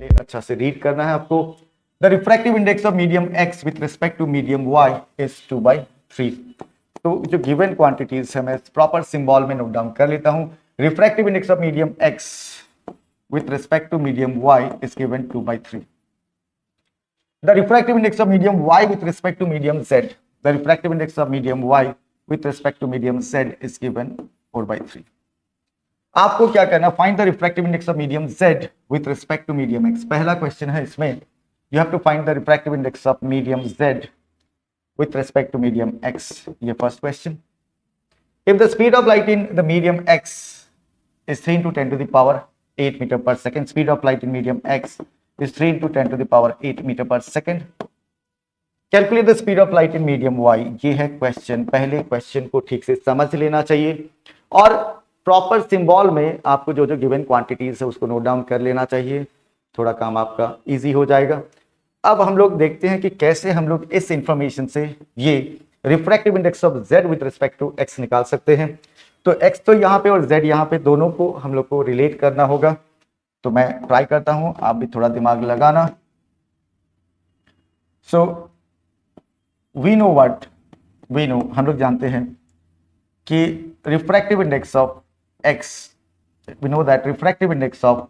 पहले अच्छा से रीड करना है आपको। The refractive index of medium x with respect to medium y is 2/3। तो जो गिवन क्वांटिटीज है मैं प्रॉपर सिंबल में नोट डाउन कर लेता हूं। Refractive index of medium x with respect to medium y is given 2/3. The refractive index of medium y with respect to medium z, the refractive index of medium y with respect to medium z is given 4/3. आपको क्या करना, find the refractive index of medium z with respect to medium x। पहला question है इसमें, you have to find the refractive index of medium z with respect to medium x। ये first question. If the speed of light in the medium x is 3 into 10 to the power 8 meter per second, speed of light in medium x is 3 into 10 to the power 8 meter per second, calculate the speed of light in medium y। ये है question. पहले question को ठीक से समझ लेना चाहिए और प्रॉपर सिंबल में आपको जो जो गिवन क्वांटिटीज है उसको नोट डाउन कर लेना चाहिए, थोड़ा काम आपका इजी हो जाएगा। अब हम लोग देखते हैं कि कैसे हम लोग इस इंफॉर्मेशन से ये refractive index of z with respect to x निकाल सकते हैं। तो x तो यहाँ पे और z यहाँ पे, दोनों को हम लोग को रिलेट करना होगा। तो मैं ट्राई करता हूं, आप भी थोड़ा दिमाग लगाना। So we know what we know, हम लोग जानते हैं कि refractive index of x, we know that refractive index of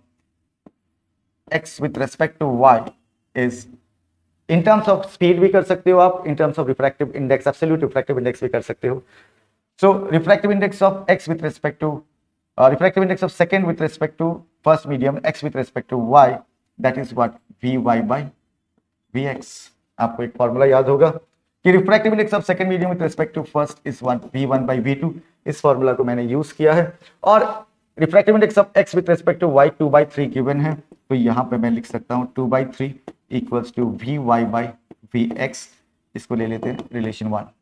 x with respect to y is, in terms of speed भी कर सकते हो आप, in terms of refractive index, absolute refractive index भी कर सकते हो। So refractive index of x with respect to refractive index of second with respect to first medium x with respect to y, that is what vy by vx। आपको एक formula याद होगा कि refractive index of second medium with respect to first is one v1 by v2। इस formula को मैंने use किया है। और refractive index of x with respect to y 2/3 given है, तो यहाँ पे मैं लिख सकता हूँ 2/3 equals to vy by vx। इसको ले लेते हैं relation 1।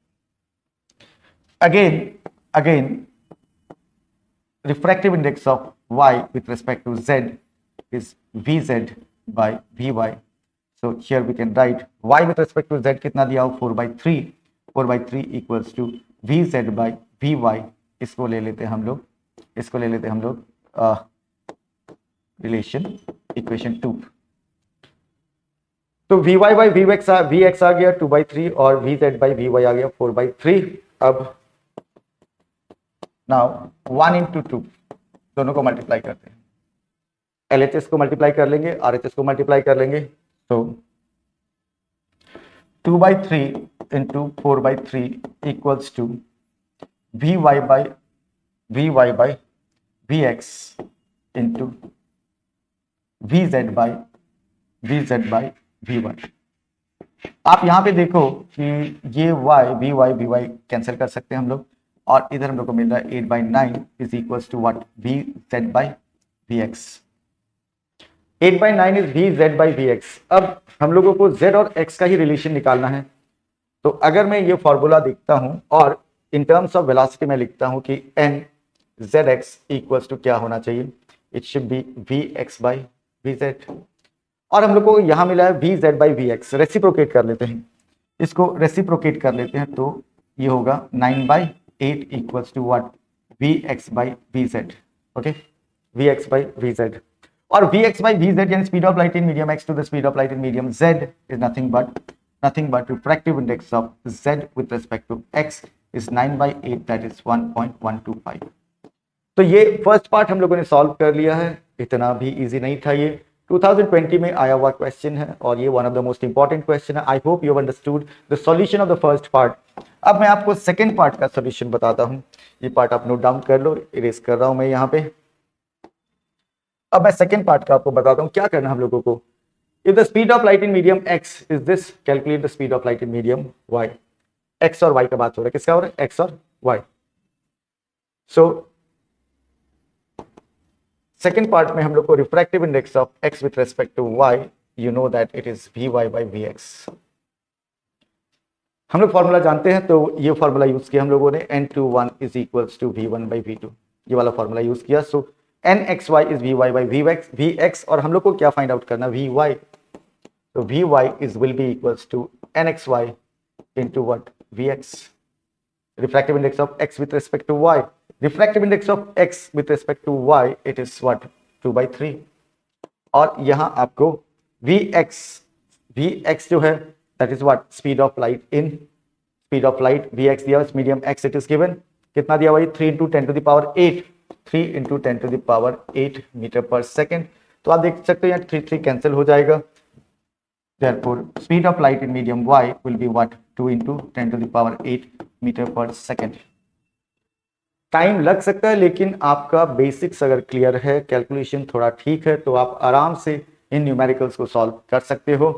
Again, refractive index of y with respect to z is vz by vy। So here we can write y with respect to z कितना दिया हो 4/3, 4/3 equals to vz by vy। इसको ले लेते हैं हम लोग रिलेशन इक्वेशन 2। तो vy by vx आ गया 2/3 और vz by vy आ गया 4/3। अब नाउ 1 into 2 दोनों को मल्टीप्लाई करते हैं, LHS को मल्टीप्लाई कर लेंगे, RHS को मल्टीप्लाई कर लेंगे। तो 2/3 into 4/3 equals to vy by vx into vz by vy। आप यहां पे देखो कि ये y vy कैंसिल कर सकते हैं हम लोग, और इधर हम लोग को मिल रहा है 8/9 is equals to what vz by vx। 8/9 is vz by vx। अब हम लोगों को z और x का ही रिलेशन निकालना है। तो अगर मैं ये फॉर्मूला देखता हूं और इन टर्म्स ऑफ वेलोसिटी में लिखता हूं कि n zx इक्वल्स टू क्या होना चाहिए, it should be vx by vz। और हम लोग को यहां मिला है vz by vx। रेसिप्रोकेट कर लेते हैं, इसको रेसिप्रोकेट कर लेते हैं, तो ये होगा 9/8 equals to what vx by vz। Okay, vx by vz। और vx by vz यानी speed of light in medium x to the speed of light in medium z is nothing but refractive index of z with respect to x is 9/8, that is 1.125। तो ये first part हम लोगों ने solve कर लिया है। इतना भी इजी नहीं था, ये 2020 में आया हुआ क्वेश्चन है और ये one of the most important question है। I hope you understood the solution of the first part. अब मैं आपको सेकंड पार्ट का सॉल्यूशन बताता हूं। ये पार्ट आप नोट डाउन कर लो, इरेज कर रहा हूं मैं यहाँ पे। अब मैं सेकंड पार्ट का आपको बताता हूं क्या करना हम लोगों को। If the speed of light in medium x is this, calculate the speed of light in medium y। x और y का बात हो रहा है, किसका हो रहा है, x और y। सो सेकेंड पार्ट में हम लोग को refractive index of x with respect to y, you know that it is vy by vx। हम लोग फॉर्मूला जानते हैं, तो ये फॉर्मूला यूज किया हम लोगों ने, n21 is equals to v1 by v2। ये वाला फॉर्मूला यूज किया। So nxy is vy by vx और हम लोग को क्या फाइंड आउट करना, vy। तो vy is will be equals to nxy into what, vx। refractive index of x with respect to y, refractive index of x with respect to y, it is what, 2/3। और यहाँ आपको Vx जो है that is what speed of light in speed of light Vx दिया medium x it is given कितना दिया भाई 3 × 10⁸ 3 × 10⁸ metre पर सेकेंड। तो आप देख सकते हो यहाँ 3 कैंसिल हो जाएगा। Therefore, speed of light in medium y will be what 2 × 10⁸ metre पर सेकेंड। टाइम लग सकता है लेकिन आपका बेसिक्स अगर क्लियर है, कैलकुलेशन थोड़ा ठीक है तो आप आराम से इन न्यूमेरिकल्स को सॉल्व कर सकते हो।